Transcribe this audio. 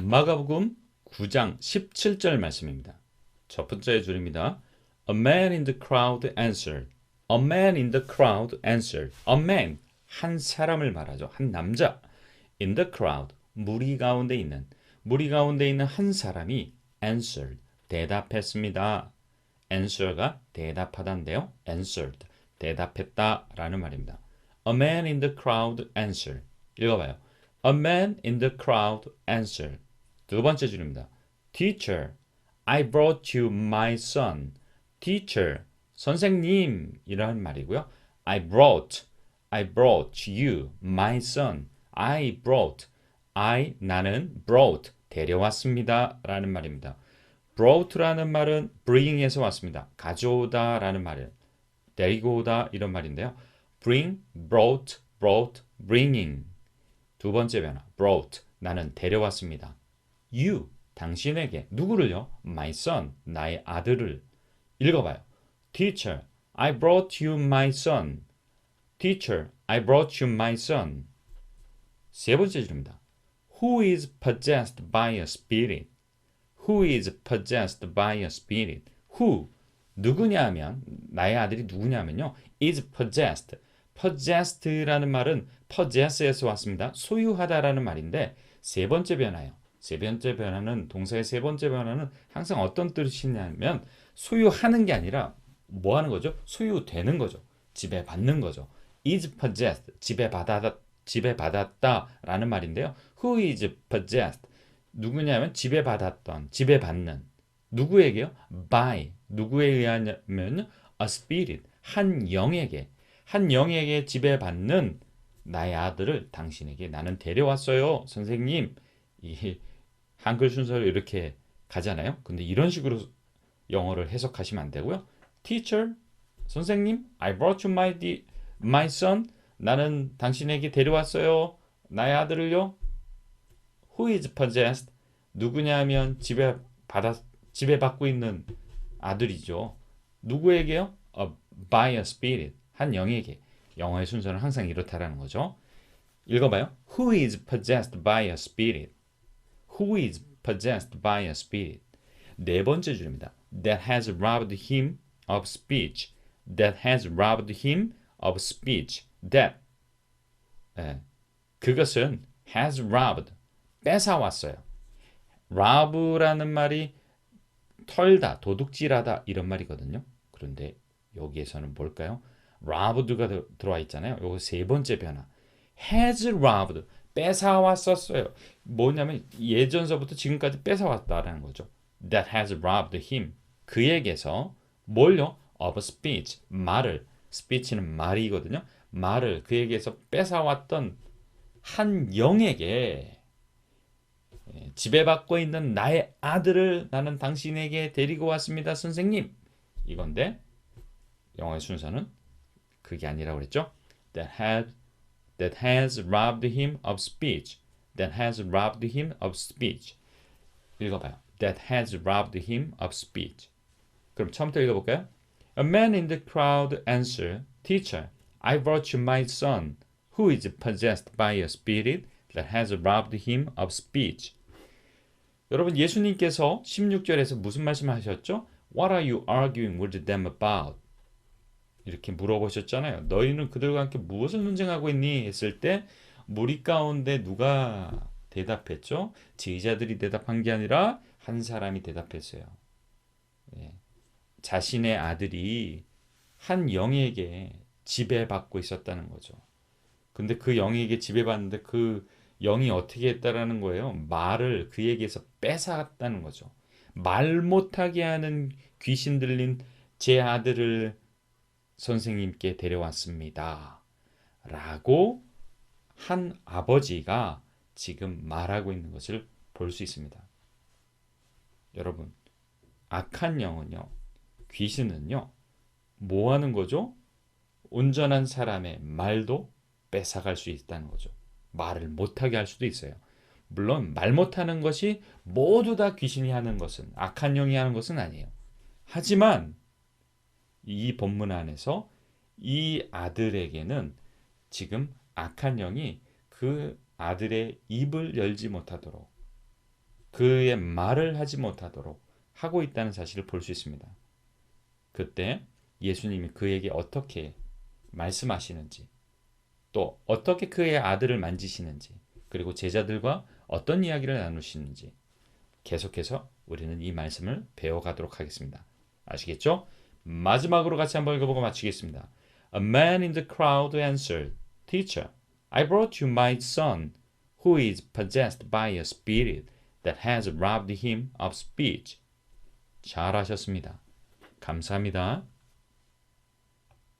마가복음 9장 17절 말씀입니다. 첫 번째 줄입니다. A man in the crowd answered. A man in the crowd answered. A man, 한 사람을 말하죠. 한 남자. In the crowd, 무리 가운데 있는 한 사람이 answered, 대답했습니다. answer가 대답하다인데요. answered, 대답했다라는 말입니다. A man in the crowd answered. 읽어봐요. A man in the crowd answered. 두 번째 줄입니다. Teacher, I brought you my son. Teacher, 선생님 이라는 말이고요. I brought you my son. 나는 brought, 데려왔습니다 라는 말입니다. brought라는 말은 bring에서 왔습니다. 가져오다 라는 말이에요. 데리고 오다 이런 말인데요. brought, bringing. 두 번째 변화, brought, 나는 데려왔습니다. You, 당신에게, 누구를요? My son, 나의 아들을. 읽어봐요. Teacher, I brought you my son. Teacher, I brought you my son. 세 번째 줄입니다. Who is possessed by a spirit? Who is possessed by a spirit? Who, 누구냐 하면, 나의 아들이 누구냐 하면요. is possessed. possessed라는 말은 possess에서 왔습니다. 소유하다라는 말인데 세 번째 변화예요. 세 번째 변화는 동사의 세 번째 변화는 항상 어떤 뜻이냐면 소유하는 게 아니라 뭐 하는 거죠? 소유되는 거죠. 지배받는 거죠. is possessed, 지배받았다라는 말인데요. Who is possessed? 누구냐면 지배받았던, 지배받는. 누구에게요? by, 누구에 의하냐면 a spirit, 한 영에게 지배받는 나의 아들을 당신에게 나는 데려왔어요. 선생님. 이 한글 순서를 이렇게 가잖아요. 근데 이런 식으로 영어를 해석하시면 안 되고요. Teacher, 선생님, I brought you my son. 나는 당신에게 데려왔어요. 나의 아들을요. Who is possessed? 누구냐면 지배받고 있는 아들이죠. 누구에게요? By a spirit. 한 영에게. 영어의 순서는 항상 이렇다라는 거죠. 읽어봐요. Who is possessed by a spirit? Who is possessed by a spirit? 네 번째 줄입니다. That has robbed him of speech. That has robbed him of speech. That, 그것은 has robbed, 뺏어왔어요. rob라는 말이 털다, 도둑질하다 이런 말이거든요. 그런데 여기에서는 뭘까요? robbed가 들어와 있잖아요. 요거 세 번째 변화. has robbed, 뺏어왔었어요. 뭐냐면 예전서부터 지금까지 뺏어왔다라는 거죠. That has robbed him. 그에게서 뭘요? Of speech, 말을. speech는 말이거든요. 말을 그에게서 뺏어왔던 한 영에게 지배받고 있는 나의 아들을 나는 당신에게 데리고 왔습니다. 선생님. 이건데 영어의 순서는 그게 아니라고 그랬죠. That has robbed him of speech. That has robbed him of speech. 읽어봐요. That has robbed him of speech. 그럼 처음부터 읽어볼까요? A man in the crowd answered, Teacher, I brought you my son, who is possessed by a spirit that has robbed him of speech. 여러분, 예수님께서 16절에서 무슨 말씀을 하셨죠? What are you arguing with them about? 이렇게 물어보셨잖아요. 너희는 그들과 함께 무엇을 논쟁하고 있니? 했을 때 무리 가운데 누가 대답했죠? 제자들이 대답한 게 아니라 한 사람이 대답했어요. 자신의 아들이 한 영에게 지배받고 있었다는 거죠. 근데 그 영에게 지배받는데 그 영이 어떻게 했다라는 거예요? 말을 그에게서 뺏어갔다는 거죠. 말 못하게 하는 귀신 들린 제 아들을 선생님께 데려왔습니다. 라고 한 아버지가 지금 말하고 있는 것을 볼 수 있습니다. 여러분, 악한 영은요, 귀신은요, 뭐 하는 거죠? 온전한 사람의 말도 뺏어갈 수 있다는 거죠. 말을 못하게 할 수도 있어요. 물론 말 못하는 것이 모두 다 귀신이 하는 것은, 악한 영이 하는 것은 아니에요. 하지만 이 본문 안에서 이 아들에게는 지금 악한 영이 그 아들의 입을 열지 못하도록 그의 말을 하지 못하도록 하고 있다는 사실을 볼 수 있습니다. 그때 예수님이 그에게 어떻게 말씀하시는지, 또 어떻게 그의 아들을 만지시는지, 그리고 제자들과 어떤 이야기를 나누시는지 계속해서 우리는 이 말씀을 배워가도록 하겠습니다. 아시겠죠? 마지막으로 같이 한번 읽어보고 마치겠습니다. A man in the crowd answered, Teacher, I brought you my son, who is possessed by a spirit that has robbed him of speech. 잘하셨습니다. 감사합니다.